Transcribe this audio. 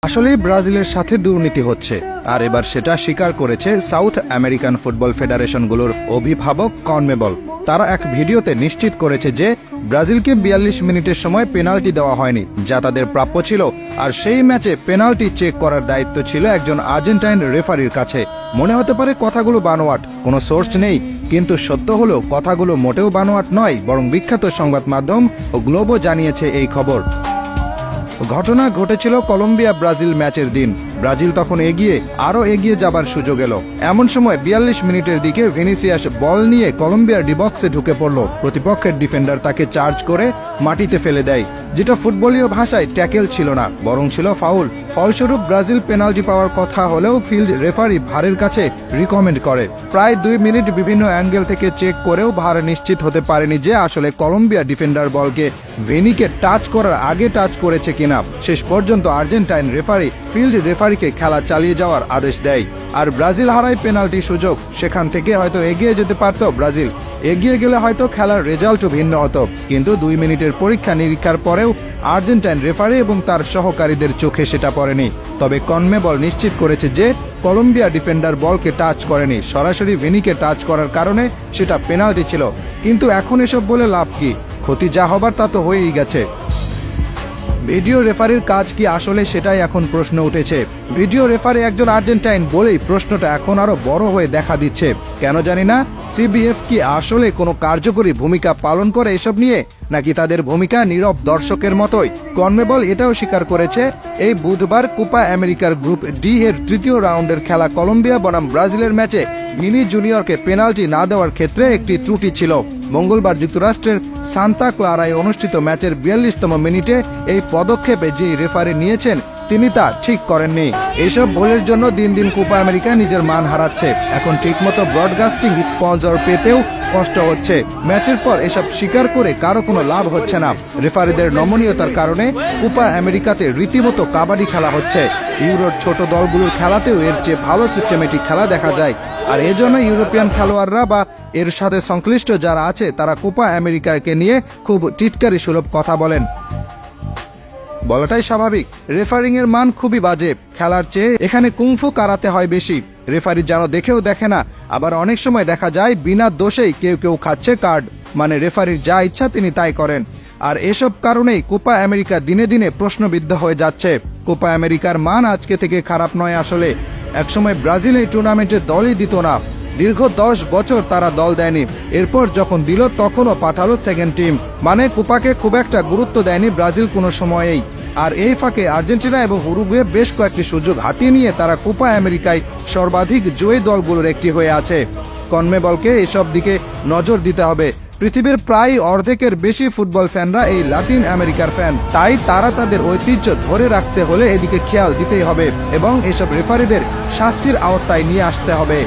আসলে ব্রাজিলের সাথে দুর্নীতি হচ্ছে, আর এবার সেটা স্বীকার করেছে সাউথ আমেরিকান ফুটবল ফেডারেশনগুলোর অভিভাবক কনমেবল। তারা এক ভিডিওতে নিশ্চিত করেছে যে ব্রাজিলকে ৪২ মিনিটের সময় পেনাল্টি দেওয়া হয়নি, যা তাদের প্রাপ্য ছিল, আর সেই ম্যাচে পেনাল্টি চেক করার দায়িত্ব ছিল একজন আর্জেন্টাইন রেফারির কাছে। মনে হতে পারে কথাগুলো বানোয়াট, কোনো সোর্স নেই, কিন্তু সত্য হলো কথাগুলো মোটেও বানোয়াট নয়, বরং বিখ্যাত সংবাদ মাধ্যম ও গ্লোবো জানিয়েছে এই খবর। ঘটনা ঘটেছিল কলম্বিয়া ব্রাজিল ম্যাচের দিন। ব্রাজিল তখন আরো এগিয়ে যাবার সুযোগ এলো। এমন সময় ৪২ মিনিটের দিকে ভিনিসিয়াস বল নিয়ে কলম্বিয়ার ডিবক্সে ঢুকে পড়ল। প্রতিপক্ষের ডিফেন্ডার তাকে চার্জ করে মাটিতে ফেলে দেয়, যেটা ফুটবলীয় ভাষায় ট্যাকেল ছিল না, বরং ছিল ফাউল। ফলস্বরূপ ব্রাজিল পেনাল্টি পাওয়ার কথা হলেও ফিল্ড রেফারি ভারের কাছে রিকমেন্ড করে। প্রায় ২ মিনিট বিভিন্ন অ্যাঙ্গেল থেকে চেক করেও ভার নিশ্চিত হতে পারেনি যে আসলে কলম্বিয়া ডিফেন্ডার বলকে ভেনিকে টাচ করার আগে টাচ করেছে কিনা। শেষ পর্যন্ত আর্জেন্টাইন রেফারি ফিল্ড রেফারিকে খেলা চালিয়ে যাওয়ার আদেশ দেয়, আর ব্রাজিল হারায় পেনাল্টি সুযোগ। সেখান থেকে হয়তো এগিয়ে যেতে পারত ব্রাজিল, এগিয়ে গেলে হয়তো খেলার রেজাল্টও ভিন্ন হতো। কিন্তু ২ মিনিটের পরীক্ষা নিরীক্ষার পরেও আর্জেন্টাইন রেফারি এবং তার সহকারীদের চোখে সেটা পড়েনি। তবে কনমেবল নিশ্চিত করেছে যে কলম্বিয়া ডিফেন্ডার বলকে টাচ করেনি, সরাসরি ভেনিকে টাচ করার কারণে সেটা পেনাল্টি ছিল। কিন্তু এখন এসব বলে লাভ কি? ক্ষতি যা হবার তা তো হয়েই গেছে। ভিডিও রেফারির কাজ কি আসলে, সেটাই এখন প্রশ্ন উঠেছে। ভিডিও রেফারি একজন আর্জেন্টাইন বলেই প্রশ্নটা এখন আরো বড় হয়ে দেখা দিচ্ছে। কেন জানি না, সিবিএফ কি আসলে কোনো কার্যকরী ভূমিকা পালন করে এসব নিয়ে, নাকি তাদের ভূমিকা নীরব দর্শকের মতোই? কনমেবল এটাও স্বীকার করেছে এই বুধবার কোপা আমেরিকার গ্রুপ ডি এর তৃতীয় রাউন্ডের খেলা কলম্বিয়া বনাম ব্রাজিলের ম্যাচে ভিনি জুনিয়রকে পেনাল্টি না দেওয়ার ক্ষেত্রে একটি ত্রুটি ছিল। মঙ্গলবার যুক্তরাষ্ট্রের সান্তা ক্লারায় অনুষ্ঠিত ম্যাচের ৪২তম মিনিটে এই পদক্ষেপে যে রেফারি নিয়েছেন তিনি তা ঠিক করেননি। এসব ভুলের জন্য দিন দিন কোপা আমেরিকা নিজের মান হারাচ্ছে। এখন ঠিকমতো ব্রডকাস্টিং স্পন্সর পেতেও কষ্ট হচ্ছে। ম্যাচের পর এসব স্বীকার করে কারো কোনো লাভ হচ্ছে না। রেফারিদের নমনীয়তার কারণে কোপা আমেরিকাতে রীতিমতো কাবাডি খেলা হচ্ছে। ইউরোর ছোট দলগুলোর খেলাতেও এর চেয়ে ভালো সিস্টেমেটিক খেলা দেখা যায়। আর এজন্য ইউরোপিয়ান খেলোয়াড়রা বা এর সাথে সংশ্লিষ্ট যারা আছে তারা কোপা আমেরিকাকে নিয়ে খুব টিটকারি সুলভ কথা বলেন। বলাটাই স্বাভাবিক। রেফারিং এর মান খুবই বাজে। খেলার চেয়ে এখানে কুংফু কারাতে হয় বেশি। রেফারি যেন দেখেও দেখে না, আবার অনেক সময় দেখা যায় বিনা দোষেই কেউ কেউ খাচ্ছে কার্ড, মানে রেফারির যা ইচ্ছা তিনি তাই করেন। আর এসব কারণেই কোপা আমেরিকা দিনে দিনে প্রশ্নবিদ্ধ হয়ে যাচ্ছে। কোপা আমেরিকার মান আজকে থেকে খারাপ নয় আসলে। একসময় ব্রাজিল এই টুর্নামেন্টে দলই দিত না, দীর্ঘ ১০ বছর তারা দল দেয়নি। এরপর যখন দিল তখনও পাঠালো সেকেন্ড টিম, মানে কোপাকে খুব একটা গুরুত্ব দেয়নি ব্রাজিল কোনো সময়েই। আর এই ফাঁকে আর্জেন্টিনা এবং উরুগুয়ে বেশ কয়েকটি সুযোগ হাতিয়ে নিয়ে তারা কোপা আমেরিকায় সর্বাধিক জয়ী দলগুলোর একটি হয়ে আছে। কনমেবলকে এসব দিকে নজর দিতে হবে। পৃথিবীর প্রায় অর্ধেকের বেশি ফুটবল ফ্যানরা এই লাতিন আমেরিকার ফ্যান, তাই তারা তাদের ঐতিহ্য ধরে রাখতে হলে এদিকে খেয়াল দিতেই হবে এবং এসব রেফারিদের শাস্তির আওতায় নিয়ে আসতে হবে।